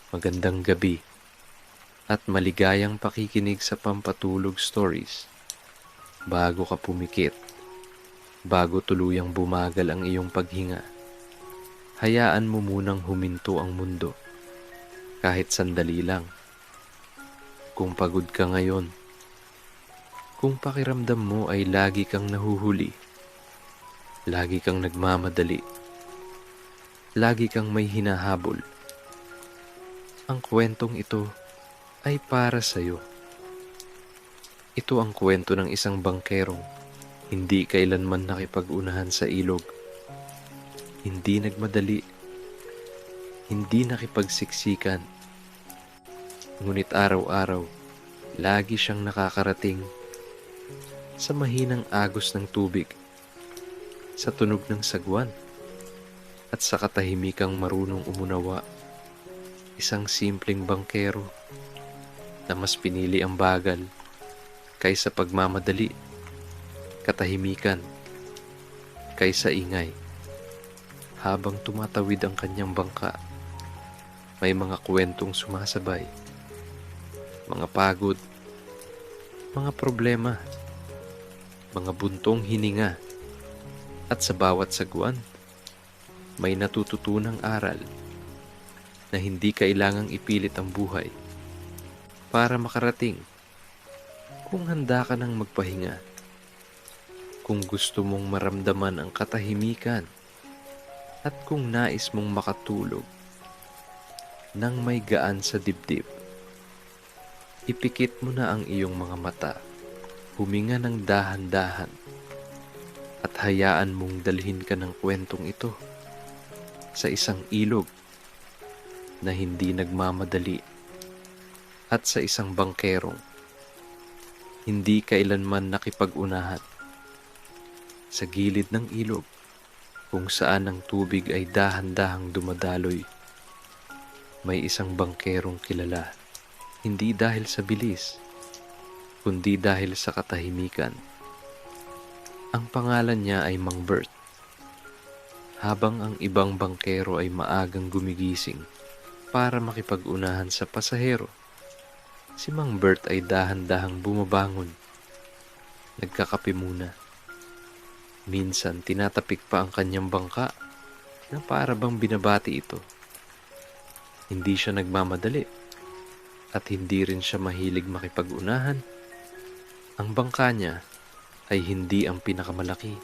magandang gabi, at maligayang pakikinig sa Pampatulog Stories. Bago ka pumikit, bago tuluyang bumagal ang iyong paghinga, hayaan mo munang huminto ang mundo, kahit sandali lang. Kung pagod ka ngayon, kung pakiramdam mo ay lagi kang nahuhuli, lagi kang nagmamadali, lagi kang may hinahabol, ang kwentong ito ay para sa'yo. Ito ang kwento ng isang bangkerong hindi kailanman nakipag-unahan sa ilog, hindi nagmadali, hindi nakipagsiksikan, ngunit araw-araw lagi siyang nakakarating sa mahinang agos ng tubig, sa tunog ng sagwan, at sa katahimikang marunong umunawa. Isang simpleng bangkero na mas pinili ang bagal kaysa pagmamadali, katahimikan kaysa ingay. Habang tumatawid ang kanyang bangka, may mga kwentong sumasabay, mga pagod, mga problema, mga buntong hininga, at sa bawat sagwan, may natututunang aral na hindi kailangang ipilit ang buhay para makarating. Kung handa ka nang magpahinga, kung gusto mong maramdaman ang katahimikan, at kung nais mong makatulog nang may gaan sa dibdib, ipikit mo na ang iyong mga mata, huminga ng dahan-dahan, at hayaan mong dalhin ka ng kwentong ito sa isang ilog na hindi nagmamadali, at sa isang bangkerong hindi kailanman nakipag-unahan. Sa gilid ng ilog, kung saan ang tubig ay dahan-dahang dumadaloy, may isang bangkerong kilala, hindi dahil sa bilis, kundi dahil sa katahimikan. Ang pangalan niya ay Mang Bert. Habang ang ibang bangkero ay maagang gumigising para makipag-unahan sa pasahero, si Mang Bert ay dahan-dahang bumabangon. Nagkakape muna. Minsan tinatapik pa ang kanyang bangka na para bang binabati ito. Hindi siya nagmamadali at hindi rin siya mahilig makipag-unahan. Ang bangka niya ay hindi ang pinakamalaki,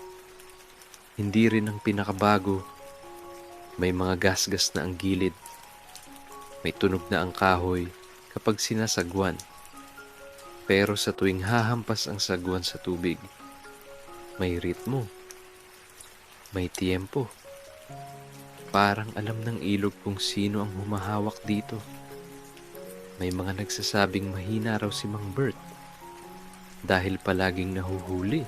hindi rin ang pinakabago. May mga gasgas na ang gilid, may tunog na ang kahoy kapag sinasagwan. Pero sa tuwing hahampas ang sagwan sa tubig, may ritmo, may tiyempo. Parang alam ng ilog kung sino ang humahawak dito. May mga nagsasabing mahina raw si Mang Bert dahil palaging nahuhuli,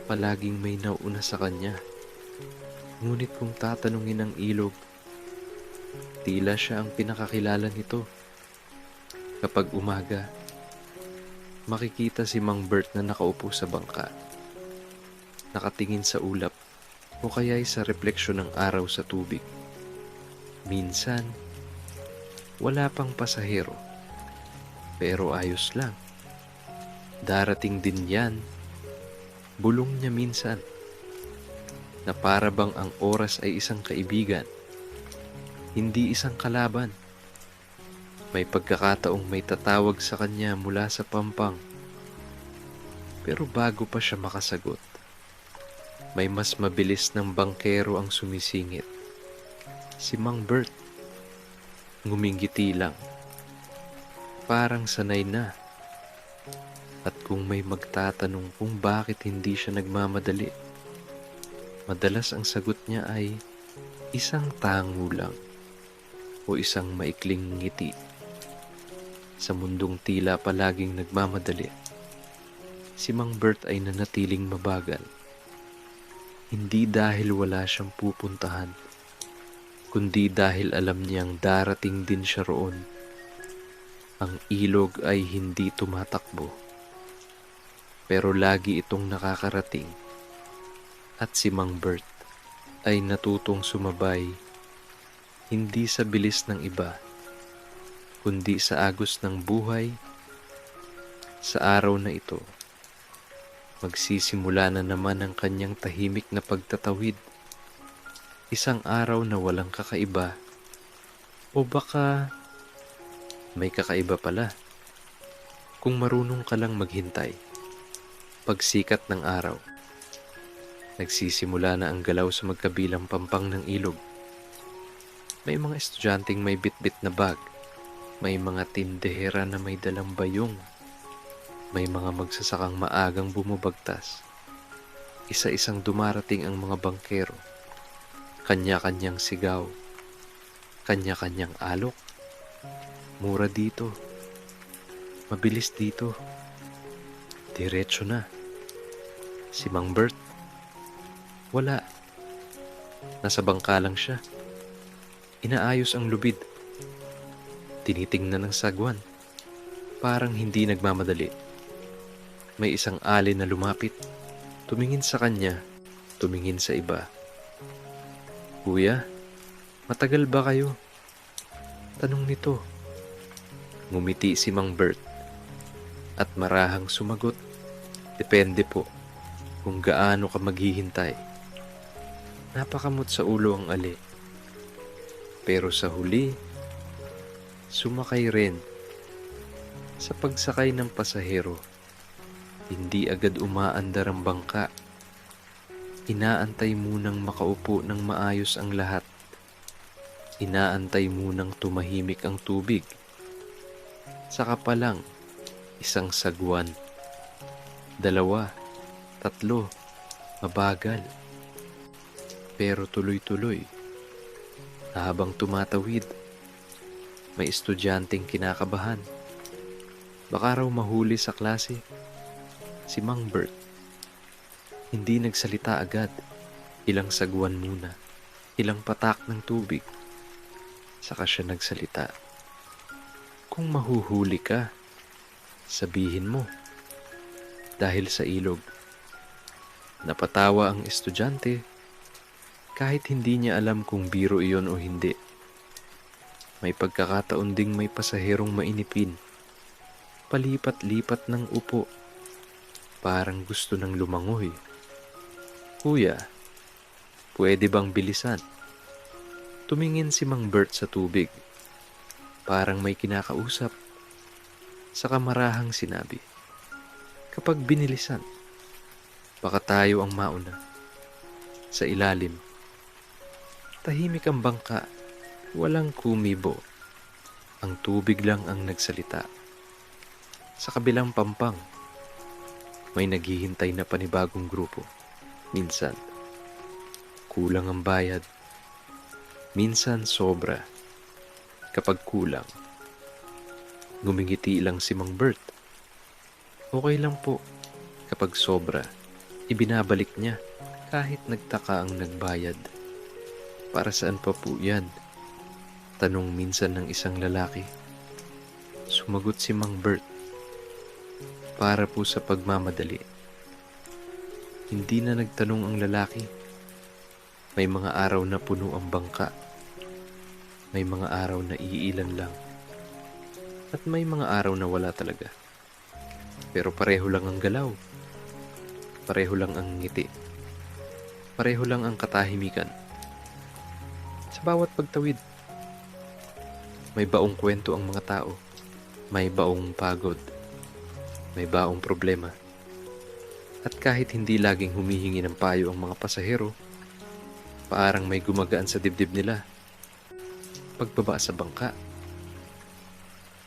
palaging may nauuna sa kanya. Ngunit kung tatanungin ng ilog, tila siya ang pinakakilala nito. Kapag umaga, makikita si Mang Bert na nakaupo sa bangka, nakatingin sa ulap o kaya'y sa refleksyon ng araw sa tubig. Minsan, wala pang pasahero, pero ayos lang. Darating din yan, bulong niya minsan, na para bang ang oras ay isang kaibigan, hindi isang kalaban. May pagkakataong may tatawag sa kanya mula sa pampang. Pero bago pa siya makasagot, may mas mabilis ng bangkero ang sumisingit. Si Mang Bert. Ngumingiti lang. Parang sanay na. At kung may magtatanong kung bakit hindi siya nagmamadali, madalas ang sagot niya ay isang tango lang o isang maikling ngiti. Sa mundong tila palaging nagmamadali, si Mang Bert ay nanatiling mabagal. Hindi dahil wala siyang pupuntahan, kundi dahil alam niyang darating din siya roon. Ang ilog ay hindi tumatakbo, pero lagi itong nakakarating. At si Mang Bert ay natutong sumabay, hindi sa bilis ng iba, kundi sa agos ng buhay. Sa araw na ito, magsisimula na naman ang kanyang tahimik na pagtatawid. Isang araw na walang kakaiba, o baka may kakaiba pala kung marunong ka lang maghintay. Pagsikat ng araw, nagsisimula na ang galaw sa magkabilang pampang ng ilog. May mga estudyanteng may bitbit na bag, may mga tindehera na may dalang bayong, may mga magsasakang maagang bumabagtas. Isa-isang dumarating ang mga bangkero, kanya-kanyang sigaw, kanya-kanyang alok. Mura dito, mabilis dito, diretso na. Si Mang Bert, wala. Nasa bangka lang siya. Inaayos ang lubid. Tinitingnan ng sagwan. Parang hindi nagmamadali. May isang alin na lumapit. Tumingin sa kanya, tumingin sa iba. "Kuya, matagal ba kayo?" tanong nito. Ngumiti si Mang Bert at marahang sumagot, "Depende po kung gaano ka maghihintay." Napakamot sa ulo ang ali. Pero sa huli, sumakay rin. Sa pagsakay ng pasahero, hindi agad umaandar ang bangka. Inaantay munang makaupo ng maayos ang lahat. Inaantay munang tumahimik ang tubig. Saka pa lang, isang sagwan. 2, 3, mabagal. Pero tuloy-tuloy. Habang tumatawid, may estudyanteng kinakabahan. Baka raw mahuli sa klase. Si Mang Bert, hindi nagsalita agad. Ilang sagwan muna, ilang patak ng tubig. Saka siya nagsalita. "Kung mahuhuli ka, sabihin mo." Dahil sa ilog. Napatawa ang estudyante kahit hindi niya alam kung biro iyon o hindi. May pagkakataon ding may pasaherong mainipin. Palipat-lipat ng upo. Parang gusto ng lumangoy. "Kuya, pwede bang bilisan?" Tumingin si Mang Bert sa tubig. Parang may kinakausap. Saka marahang sinabi, "Kapag binilisan, baka tayo ang mauna." Sa ilalim, tahimik ang bangka, walang kumibo. Ang tubig lang ang nagsalita. Sa kabilang pampang, may naghihintay na panibagong grupo. Minsan, kulang ang bayad. Minsan sobra. Kapag kulang, ngumingiti lang si Mang Bert. Okay lang po. Kapag sobra, ibinabalik niya kahit nagtaka ang nagbayad. "Para saan pa po yan?" tanong minsan ng isang lalaki. Sumagot si Mang Bert, "Para po sa pagmamadali." Hindi na nagtanong ang lalaki. May mga araw na puno ang bangka. May mga araw na iilan lang. At may mga araw na wala talaga. Pero pareho lang ang galaw. Pareho lang ang ngiti. Pareho lang ang katahimikan. Sa bawat pagtawid, may baong kwento ang mga tao. May baong pagod. May baong problema. At kahit hindi laging humihingi ng payo ang mga pasahero, parang may gumagaan sa dibdib nila. Pagbaba sa bangka.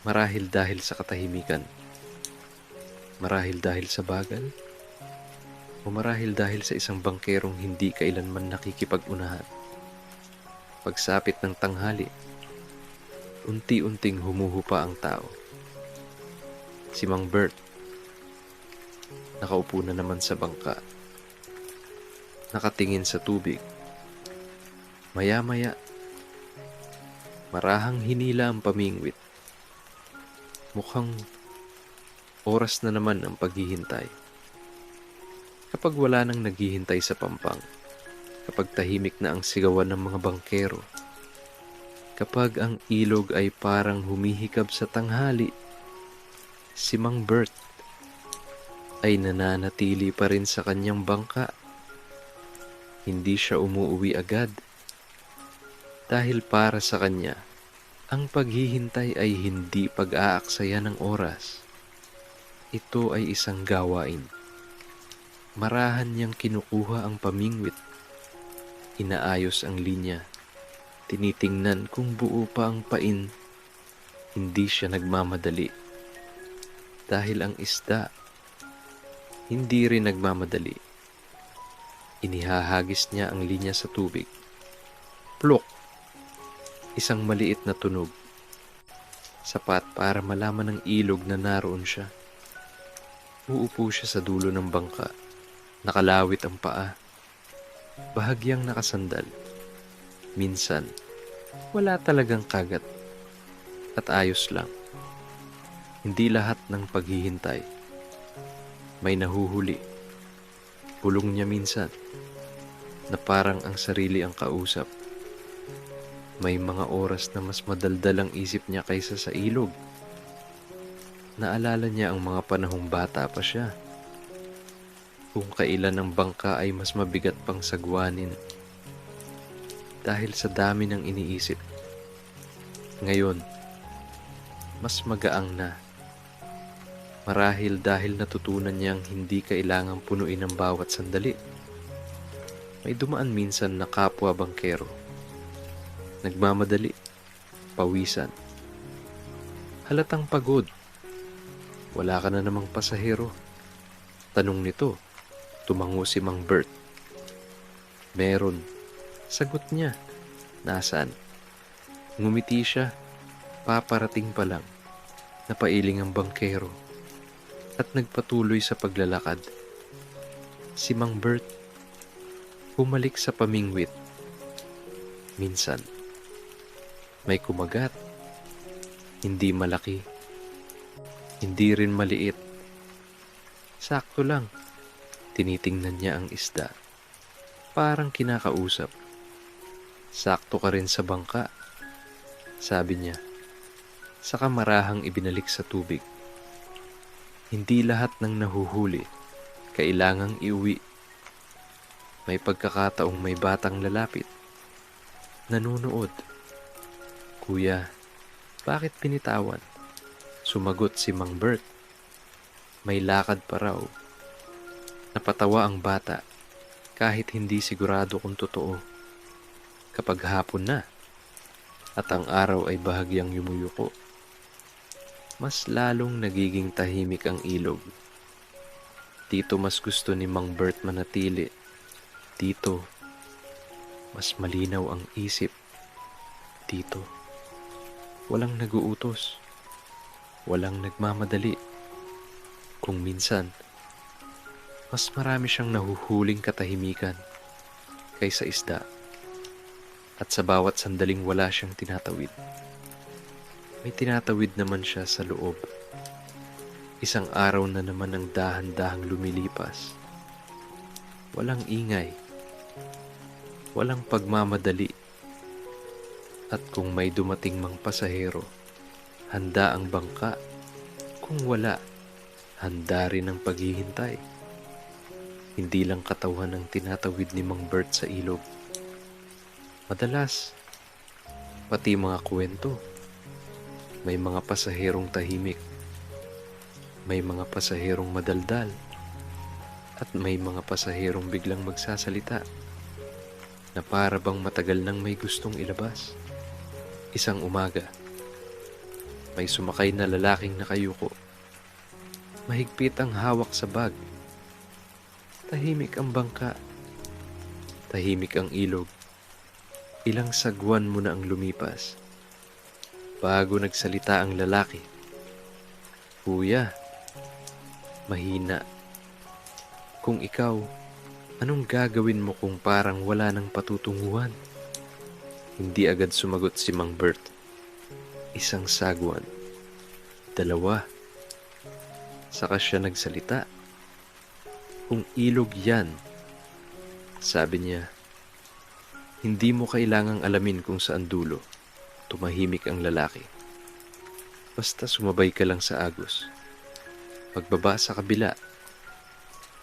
Marahil dahil sa katahimikan. Marahil dahil sa bagal. O marahil dahil sa isang bangkerong hindi kailanman nakikipag-unahan. Pagsapit ng tanghali, unti-unting humuhupa ang tao. Si Mang Bert, nakaupo na naman sa bangka. Nakatingin sa tubig. Maya-maya, marahang hinila ang pamingwit. Mukhang oras na naman ang paghihintay. Kapag wala nang naghihintay sa pampang, kapag tahimik na ang sigawan ng mga bangkero, Kapag ang ilog ay parang humihikab sa tanghali, si Mang Bert ay nananatili pa rin sa kanyang bangka. Hindi siya umuuwi agad dahil para sa kanya, ang paghihintay ay hindi pag-aaksaya ng oras. Ito ay isang gawain. Marahan niyang kinukuha ang pamingwit. Inaayos ang linya. Tinitingnan kung buo pa ang pain. Hindi siya nagmamadali. Dahil ang isda, hindi rin nagmamadali. Inihahagis niya ang linya sa tubig. Plok! Isang maliit na tunog. Sapat para malaman ng ilog na naroon siya. Uupo siya sa dulo ng bangka. Nakalawit ang paa. Bahagyang nakasandal. Minsan, wala talagang kagat. At ayos lang. Hindi lahat ng paghihintay. May nahuhuli. Bulong niya minsan na parang ang sarili ang kausap. May mga oras na mas madaldal ang isip niya kaysa sa ilog. Naalala niya ang mga panahong bata pa siya. Kung kailan ang bangka ay mas mabigat pang sagwanin. Dahil sa dami ng iniisip. Ngayon, mas magaang na. Marahil dahil natutunan niyang hindi kailangang punuin ang bawat sandali. May dumaan minsan na kapwa bangkero. Nagmamadali, pawisan. Halatang pagod. Wala ka na namang pasahero. Tanong nito, tumango si Mang Bert. Meron. Sagot niya. Nasaan? Ngumiti siya. Paparating pa lang. Napailing ang bangkero. At nagpatuloy sa paglalakad. Si Mang Bert bumalik sa pamingwit. Minsan, may kumagat. Hindi malaki. Hindi rin maliit. Sakto lang. Tinitingnan niya ang isda. Parang kinakausap. Sakto ka rin sa bangka, sabi niya. Saka marahang ibinalik sa tubig. Hindi lahat ng nahuhuli kailangang iuwi. May pagkakataong may batang lalapit. Nanunood. Kuya, bakit pinitawan? Sumagot si Mang Bert. May lakad pa raw. Napatawa ang bata kahit hindi sigurado kung totoo. Kapag hapon na at ang araw ay bahagyang yumuyuko, mas lalong nagiging tahimik ang ilog. Dito mas gusto ni Mang Bert manatili. Dito, mas malinaw ang isip. Dito, walang naguutos. Walang nagmamadali. Kung minsan, mas marami siyang nahuhuling katahimikan kaysa isda. At sa bawat sandaling wala siyang tinatawid, may tinatawid naman siya sa loob. Isang araw na naman ang dahan-dahang lumilipas. Walang ingay. Walang pagmamadali. At kung may dumating mang pasahero, handa ang bangka. Kung wala, handa rin ang paghihintay. Hindi lang katawan ang tinatawid ni Mang Bert sa ilog. Madalas, pati mga kwento. May mga pasaherong tahimik. May mga pasaherong madaldal. At may mga pasaherong biglang magsasalita na para bang matagal nang may gustong ilabas. Isang umaga, may sumakay na lalaking nakayuko. Mahigpit ang hawak sa bag. Tahimik ang bangka. Tahimik ang ilog. Ilang sagwan mo na ang lumipas. Bago nagsalita ang lalaki. Kuya, mahina. Kung ikaw, anong gagawin mo kung parang wala nang patutunguhan? Hindi agad sumagot si Mang Bert. Isang sagwan. Dalawa. Saka siya nagsalita. Kung ilog yan, sabi niya, hindi mo kailangang alamin kung saan dulo. tumahimik ang lalaki. Basta sumabay ka lang sa agos. Pagbaba sa kabila,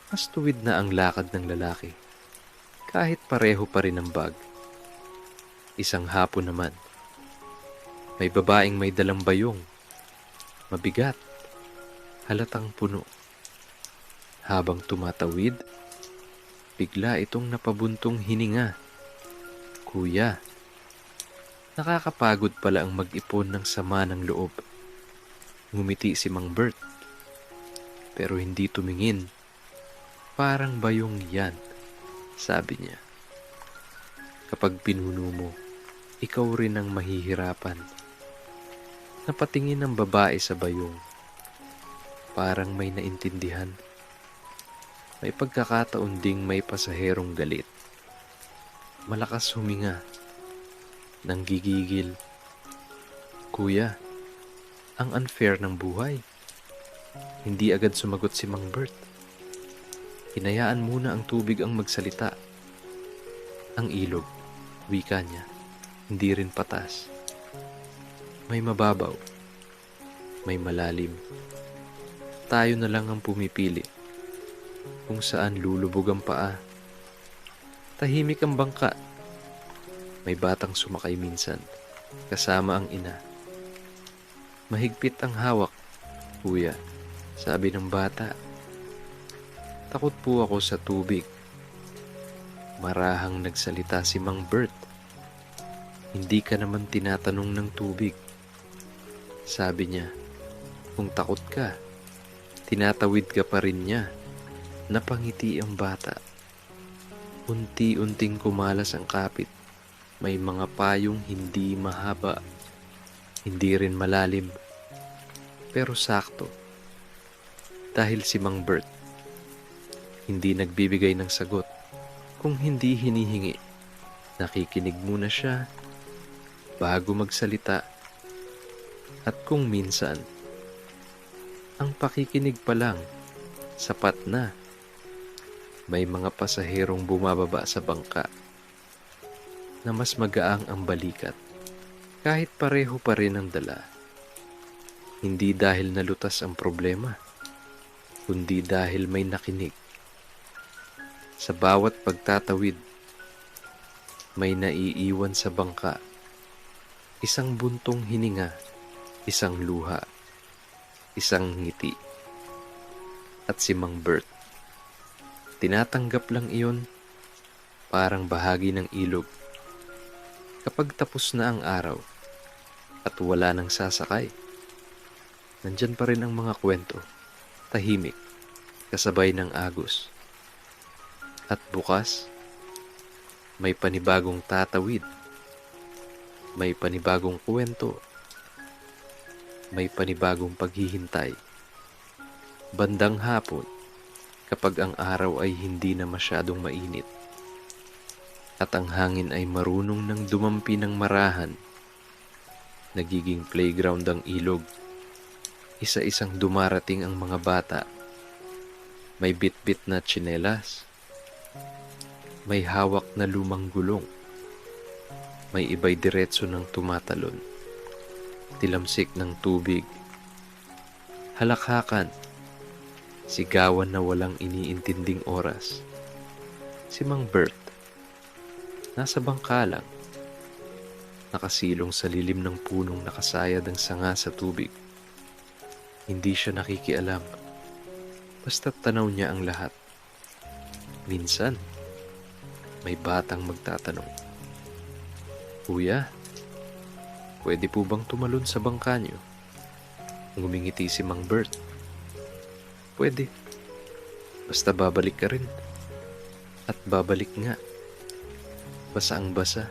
mas tuwid na ang lakad ng lalaki. Kahit pareho pa rin ang bag. Isang hapon naman, may babaeng may dalang bayong. Mabigat, halatang puno. Habang tumatawid, bigla itong napabuntong hininga. Kuya, nakakapagod pala ang mag-ipon ng sama ng loob. Ngumiti si Mang Bert, pero hindi tumingin. Parang bayong yan, sabi niya. Kapag pinuno mo, ikaw rin ang mahihirapan. Napatingin ang babae sa bayong. Parang may naintindihan. May pagkakataon ding may pasaherong galit. Malakas huminga. Nanggigigil. Kuya, ang unfair ng buhay. Hindi agad sumagot si Mang Bert. Hinayaan muna ang tubig ang magsalita. Ang ilog, wika niya, hindi rin patas. May mababaw, may malalim. Tayo na lang ang pumipili kung saan lulubog ang paa. Tahimik ang bangka. May batang sumakay minsan, kasama ang ina. Mahigpit ang hawak, kuya, sabi ng bata. Takot po ako sa tubig. Marahang nagsalita si Mang Bert. Hindi ka naman tinatanong ng tubig. Sabi niya, kung takot ka, tinatawid ka pa rin niya. Napangiti ang bata. Unti-unting kumalas ang kapit. May mga payong hindi mahaba, hindi rin malalim, pero sakto. Dahil si Mang Bert, hindi nagbibigay ng sagot. Kung hindi hinihingi, nakikinig muna siya bago magsalita. At kung minsan, ang pakikinig pa lang, sapat na. May mga pasaherong bumababa sa bangka na mas magaang ang balikat kahit pareho pa rin ang dala. Hindi dahil nalutas ang problema, kundi dahil may nakinig. Sa bawat pagtatawid, may naiiwan sa bangka. Isang buntong hininga, isang luha, isang ngiti. At si Mang Bert, tinatanggap lang iyon, parang bahagi ng ilog. Kapag tapos na ang araw at wala nang sasakay, nandyan pa rin ang mga kwento, tahimik, kasabay ng agos. At bukas, may panibagong tatawid, may panibagong kwento, may panibagong paghihintay. Bandang hapon, kapag ang araw ay hindi na masyadong mainit, at ang hangin ay marunong ng dumampi ng marahan, nagiging playground ang ilog. Isa-isang dumarating ang mga bata. May bit-bit na tsinelas. May hawak na lumang gulong. May iba'y diretso ng tumatalon. Tilamsik ng tubig. Halakhakan. Sigawan na walang iniintinding oras. Si Mang Bert, nasa bangka lang. Nakasilong sa lilim ng punong nakasayad ang sanga sa tubig. Hindi siya nakikialam. Basta't tanaw niya ang lahat. Minsan, may batang magtatanong, Kuya, pwede po bang tumalon sa bangka niyo? Ngumingiti si Mang Bert. Pwede. Basta babalik ka rin. At babalik nga. Basaang basa.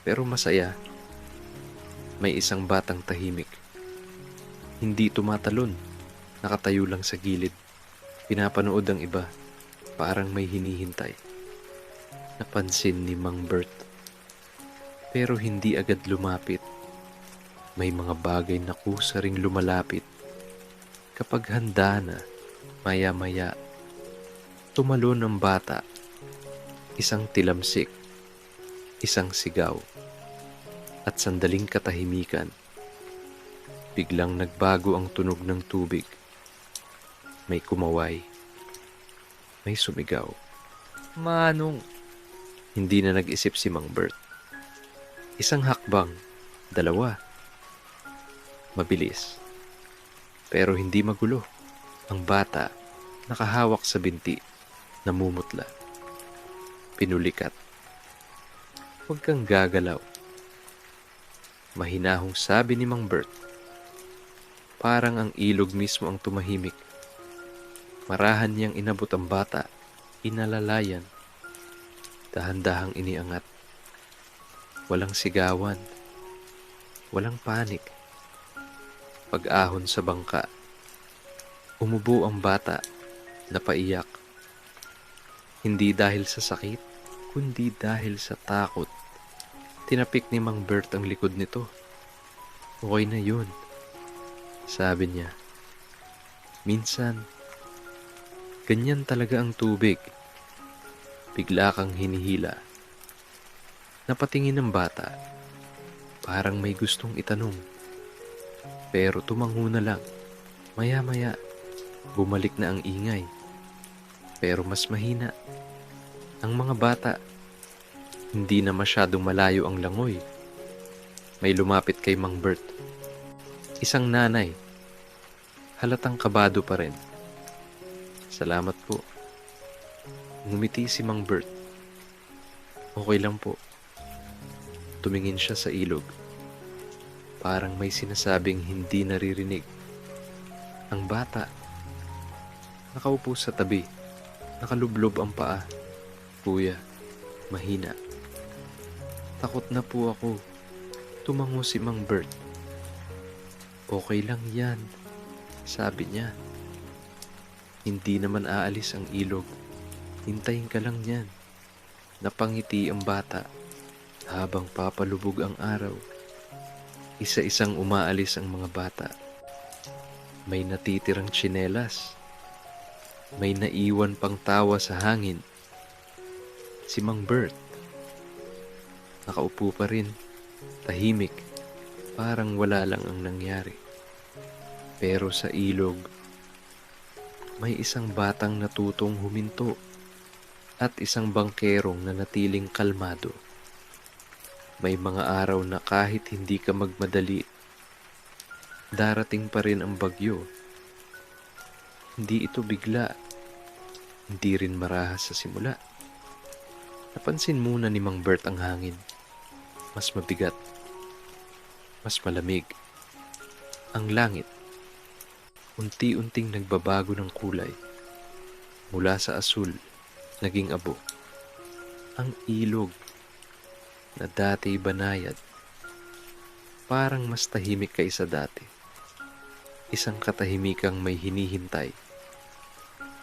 Pero masaya. May isang batang tahimik. Hindi tumatalon. Nakatayo lang sa gilid. Pinapanood ang iba. Parang may hinihintay. Napansin ni Mang Bert. Pero hindi agad lumapit. May mga bagay na kusa ring lumalapit. Kapag handa na, maya-maya, tumalon ang bata. Isang tilamsik. Isang sigaw. At sandaling katahimikan, biglang nagbago ang tunog ng tubig. May kumaway, may sumigaw. Manong! Hindi na nag-isip si Mang Bert. Isang hakbang, dalawa. Mabilis. Pero hindi magulo. Ang bata, nakahawak sa binti, namumutla. Pinulikat. Huwag kang gagalaw. Mahinahong sabi ni Mang Bert. Parang ang ilog mismo ang tumahimik. Marahan niyang inabot ang bata, inalalayan. Dahan-dahang iniangat. Walang sigawan. Walang panik. Pag-ahon sa bangka. Umubo ang bata, napaiyak. Hindi dahil sa sakit, kundi dahil sa takot. Tinapik ni Mang Bert ang likod nito. Okay na yun, sabi niya. Minsan, ganyan talaga ang tubig. Bigla kang hinihila. Napatingin ang bata. Parang may gustong itanong. Pero tumango na lang. Maya-maya, bumalik na ang ingay. Pero mas mahina. Ang mga bata, hindi na masyadong malayo ang langoy. May lumapit kay Mang Bert. Isang nanay. Halatang kabado pa rin. Salamat po. Ngumiti si Mang Bert. Okay lang po. Tumingin siya sa ilog. Parang may sinasabing hindi naririnig. Ang bata, nakaupo sa tabi, nakalublob ang paa. Kuya, mahina. Takot na po ako. Tumango si Mang Bert. Okay lang yan, sabi niya. Hindi naman aalis ang ilog. Hintayin ka lang yan. Napangiti ang bata habang papalubog ang araw. Isa-isang umaalis ang mga bata. May natitirang tsinelas. May naiwan pang tawa sa hangin. Si Mang Bert, nakaupo pa rin, tahimik, parang wala lang ang nangyari. Pero sa ilog, may isang batang natutong huminto at isang bangkerong nanatiling kalmado. May mga araw na kahit hindi ka magmadali, darating pa rin ang bagyo. Hindi ito bigla, hindi rin marahas sa simula. Napansin muna ni Mang Bert ang hangin. Mas mabigat, mas malamig. Ang langit, unti-unting nagbabago ng kulay. Mula sa asul, naging abo. Ang ilog, na dati banayad, parang mas tahimik kaysa dati. Isang katahimikang may hinihintay.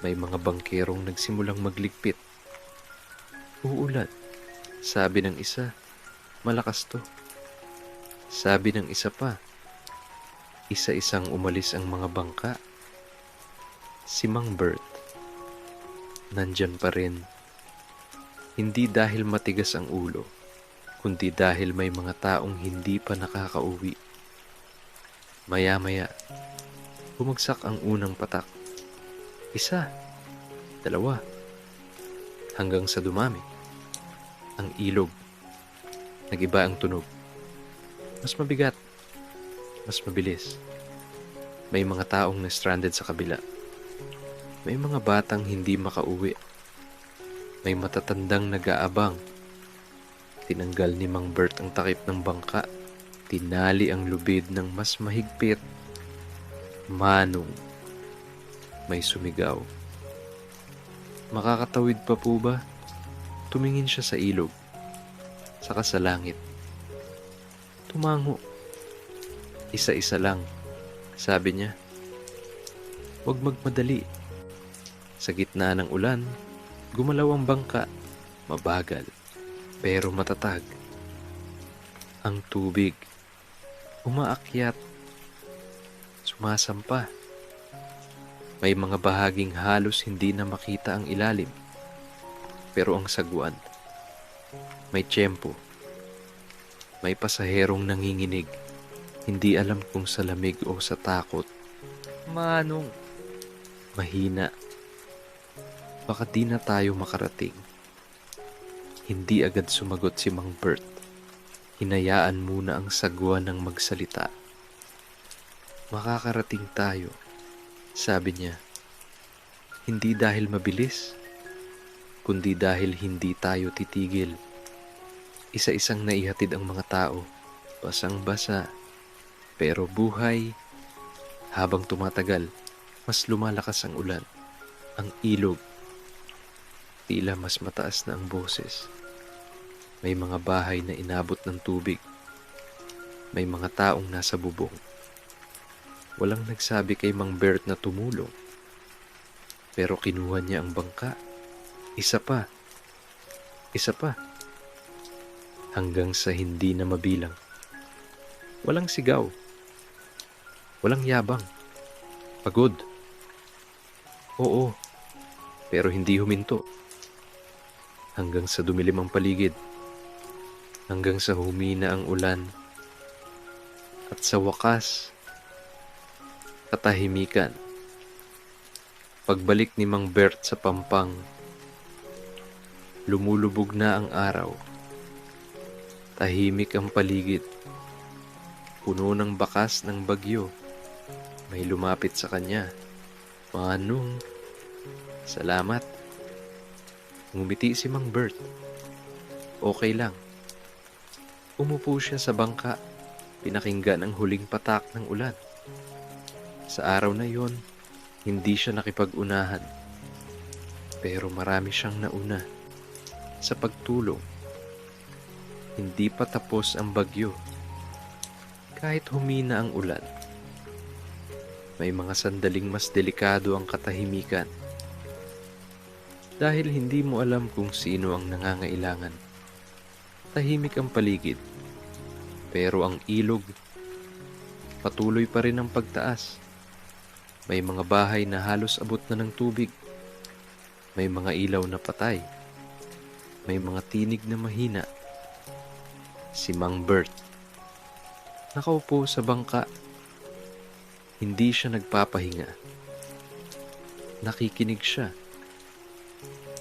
May mga bangkerong nagsimulang magligpit. Uulan, sabi ng isa, malakas to. Sabi ng isa pa, isa-isang umalis ang mga bangka. Si Mang Bert, nandyan pa rin. Hindi dahil matigas ang ulo, kundi dahil may mga taong hindi pa nakakauwi. Maya-maya, bumagsak ang unang patak. Isa, dalawa, hanggang sa dumami. Ang ilog, nag-iba ang tunog. Mas mabigat, mas mabilis. May mga taong na-stranded sa kabila. May mga batang hindi makauwi. May matatandang nag-aabang. Tinanggal ni Mang Bert ang takip ng bangka. Tinali ang lubid ng mas mahigpit. Manong. May sumigaw. Makakatawid pa po ba? Tumingin siya sa ilog. Saka sa langit. Tumango. Isa-isa lang, sabi niya. Huwag magmadali. Sa gitna ng ulan, gumalaw ang bangka. Mabagal, pero matatag. Ang tubig, umaakyat, sumasampa. May mga bahaging halos hindi na makita ang ilalim. Pero ang sagwan, may tiyempo. May pasaherong nanginginig, hindi alam kung sa lamig o sa takot. Manong, mahina, baka di na tayo makarating. Hindi agad sumagot si Mang Bert. Hinayaan muna ang sagwa ng magsalita. Makakarating tayo, sabi niya. Hindi dahil mabilis, kundi dahil hindi tayo titigil. Isa-isang naihatid ang mga tao, basang-basa, pero buhay. Habang tumatagal, mas lumalakas ang ulan, ang ilog. Tila mas mataas na ang boses. May mga bahay na inabot ng tubig. May mga taong nasa bubong. Walang nagsabi kay Mang Bert na tumulong. Pero kinuha niya ang bangka. Isa pa. Isa pa. Hanggang sa hindi na mabilang. Walang sigaw. Walang yabang. Pagod. Oo. Pero hindi huminto. Hanggang sa dumilim ang paligid. Hanggang sa humina ang ulan. At sa wakas, katahimikan. Pagbalik ni Mang Bert sa pampang, lumulubog na ang araw. Tahimik ang paligid. Puno ng bakas ng bagyo. May lumapit sa kanya. Manong, salamat. Ngumiti si Mang Bert. Okay lang. Umupo siya sa bangka. Pinakinggan ang huling patak ng ulan. Sa araw na yon, hindi siya nakipag-unahan. Pero marami siyang nauna. Sa pagtulong. Hindi pa tapos ang bagyo. Kahit humina ang ulan. May mga sandaling mas delikado ang katahimikan. Dahil hindi mo alam kung sino ang nangangailangan. Tahimik ang paligid. Pero ang ilog, patuloy pa rin ang pagtaas. May mga bahay na halos abot na ng tubig. May mga ilaw na patay. May mga tinig na mahina. Si Mang Bert, nakaupo sa bangka. Hindi siya nagpapahinga. Nakikinig siya.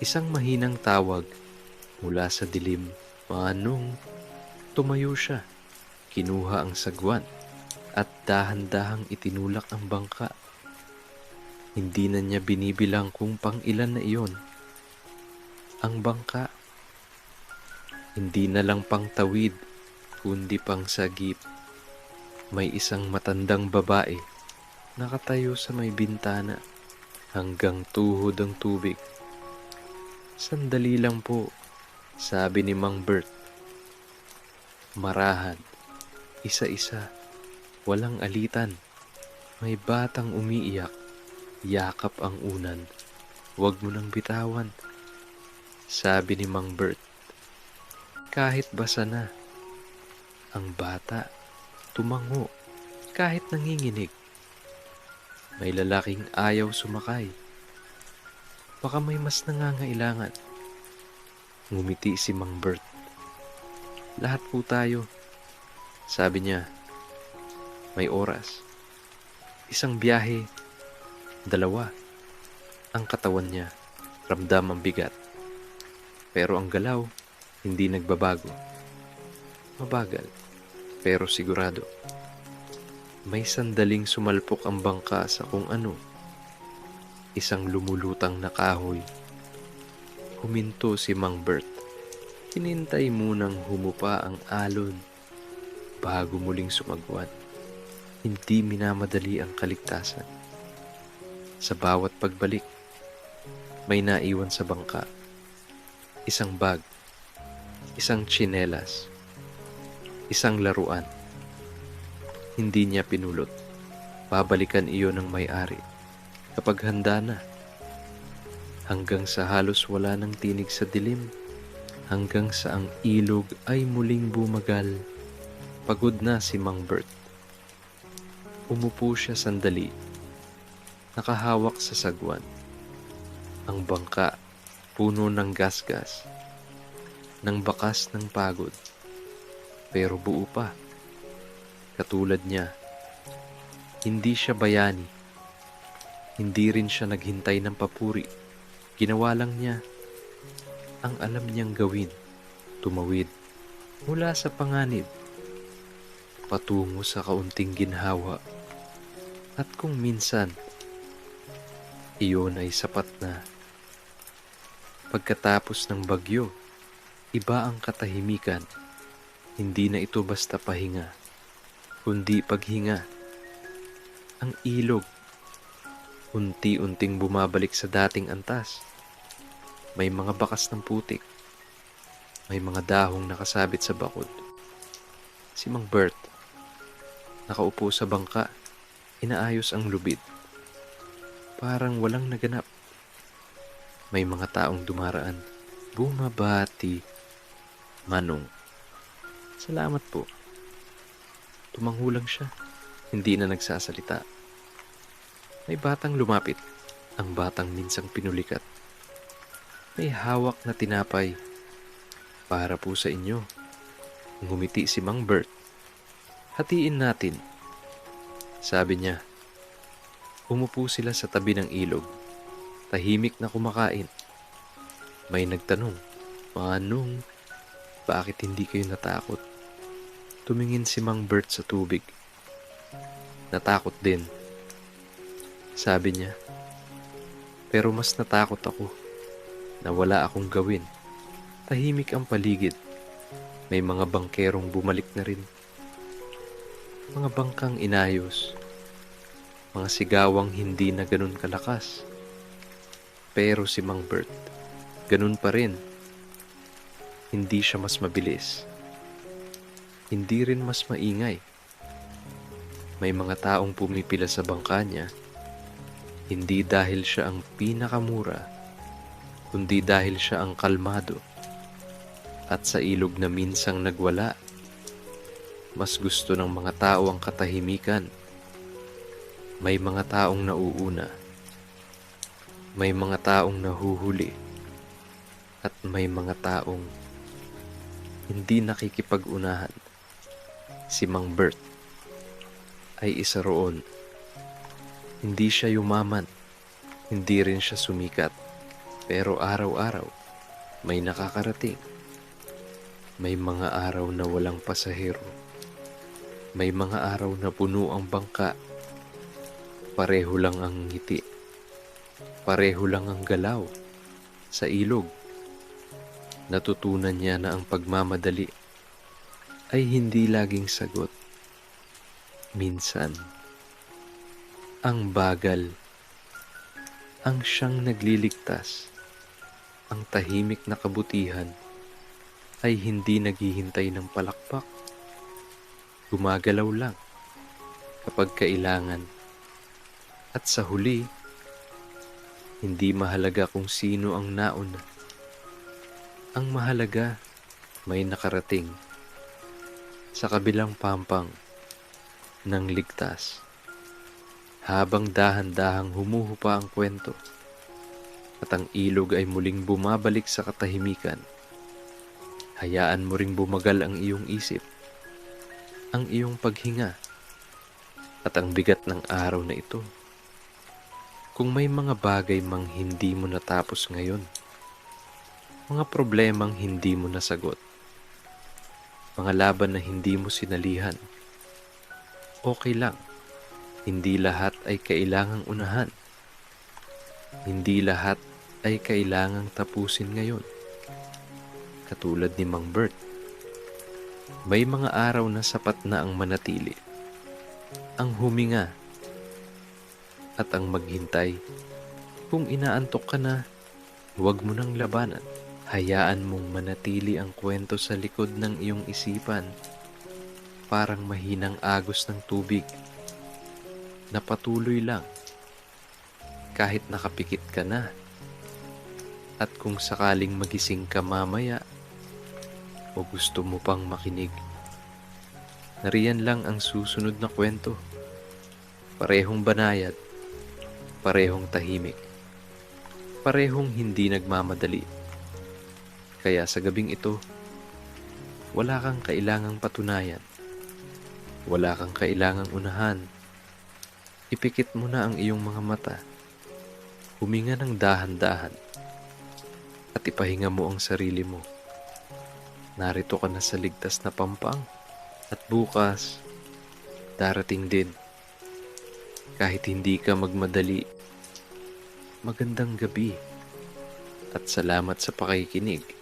Isang mahinang tawag mula sa dilim. Manong, tumayo siya. Kinuha ang sagwan at dahan-dahang itinulak ang bangka. Hindi na niya binibilang kung pang ilan na iyon. Ang bangka, hindi na lang pang tawid, kundi pang sagip. May isang matandang babae nakatayo sa may bintana hanggang tuhod ang tubig. Sandali lang po, sabi ni Mang Bert. Marahan, isa-isa, walang alitan. May batang umiiyak, yakap ang unan. Huwag mo nang bitawan, sabi ni Mang Bert. Kahit basa na, ang bata tumango kahit nanginginig. May lalaking ayaw sumakay. Baka may mas nangangailangan. Ngumiti si Mang Bert. Lahat po tayo, sabi niya. May oras. Isang biyahe, dalawa. Ang katawan niya, ramdam ang bigat. Pero ang galaw, hindi nagbabago. Mabagal, pero sigurado. May sandaling sumalpok ang bangka sa kung ano. Isang lumulutang na kahoy. Huminto si Mang Bert. Hinintay munang humupa ang alon bago muling sumagwan. Hindi minamadali ang kaligtasan. Sa bawat pagbalik, may naiwan sa bangka. Isang bag, isang tsinelas, isang laruan. Hindi niya pinulot. Babalikan iyon ng may-ari kapag handa na. Hanggang sa halos wala ng tinig sa dilim. Hanggang sa ang ilog ay muling bumagal. Pagod na si Mang Bert. Umupo siya sandali. Nakahawak sa sagwan. Ang bangka, puno ng gasgas. Ng bakas ng pagod. pero buo pa. Katulad niya, hindi siya bayani, hindi rin siya naghintay ng papuri. Ginawa lang niya ang alam niyang gawin, tumawid mula sa panganib patungo sa kaunting ginhawa. At kung minsan, iyon ay sapat na. Pagkatapos ng bagyo, iba ang katahimikan. Hindi na ito basta pahinga, kundi paghinga. Ang ilog, unti-unting bumabalik sa dating antas. May mga bakas ng putik. May mga dahong nakasabit sa bakod. Si Mang Bert, nakaupo sa bangka, inaayos ang lubid. Parang walang naganap. May mga taong dumaraan, bumabati. Manong, salamat po. Tumanghulang siya, hindi na nagsasalita. May batang lumapit, ang batang minsang pinulikat. May hawak na tinapay. Para po sa inyo. Ngumiti si Mang Bert. Hatiin natin. Sabi niya. Umupo sila sa tabi ng ilog. Tahimik na kumakain. May nagtanong, Manong, bakit hindi kayo natakot? Tumingin si Mang Bert sa tubig. Natakot din. Sabi niya, pero mas natakot ako na wala akong gawin. Tahimik ang paligid. May mga bangkerong bumalik na rin. Mga bangkang inayos. Mga sigawang hindi na ganun kalakas. Pero si Mang Bert, ganun pa rin. Hindi siya mas mabilis. Hindi rin mas maingay. May mga taong pumipila sa bangka niya, hindi dahil siya ang pinakamura, kundi dahil siya ang kalmado. At sa ilog na minsang nagwala, mas gusto ng mga tao ang katahimikan. May mga taong nauuna. May mga taong nahuhuli. At may mga taong hindi nakikipag-unahan. Si Mang Bert ay isa roon. Hindi siya yumaman. Hindi rin siya sumikat. Pero araw-araw may nakakarating. May mga araw na walang pasahero. May mga araw na puno ang bangka. Pareho lang ang ngiti. Pareho lang ang galaw. Sa ilog, natutunan niya na ang pagmamadali ay hindi laging sagot. Minsan, ang bagal, ang siyang nagliligtas, ang tahimik na kabutihan ay hindi naghihintay ng palakpak. Gumagalaw lang kapag kailangan. At sa huli, hindi mahalaga kung sino ang nauna. Ang mahalaga, may nakarating sa kabilang pampang ng ligtas. Habang dahan-dahang humuhupa ang kwento at ang ilog ay muling bumabalik sa katahimikan, hayaan mo ring bumagal ang iyong isip, ang iyong paghinga, at ang bigat ng araw na ito. Kung may mga bagay mang hindi mo natapos ngayon, mga problemang hindi mo nasagot, mga laban na hindi mo sinalihan, okay lang. Hindi lahat ay kailangang unahan. Hindi lahat ay kailangang tapusin ngayon. Katulad ni Mang Bert, may mga araw na sapat na ang manatili, ang huminga, at ang maghintay. Kung inaantok ka na, huwag mo nang labanan. Hayaan mong manatili ang kwento sa likod ng iyong isipan, parang mahinang agos ng tubig, na patuloy lang, kahit nakapikit ka na. At kung sakaling magising ka mamaya, o gusto mo pang makinig, nariyan lang ang susunod na kwento. Parehong banayad, parehong tahimik, parehong hindi nagmamadali. Kaya sa gabing ito, Wala kang kailangang patunayan. Wala kang kailangang unahan. Ipikit mo na ang iyong mga mata. Huminga ng dahan-dahan at ipahinga mo ang sarili mo. Narito ka na sa ligtas na pampang at bukas darating din. Kahit hindi ka magmadali, magandang gabi at salamat sa pakikinig.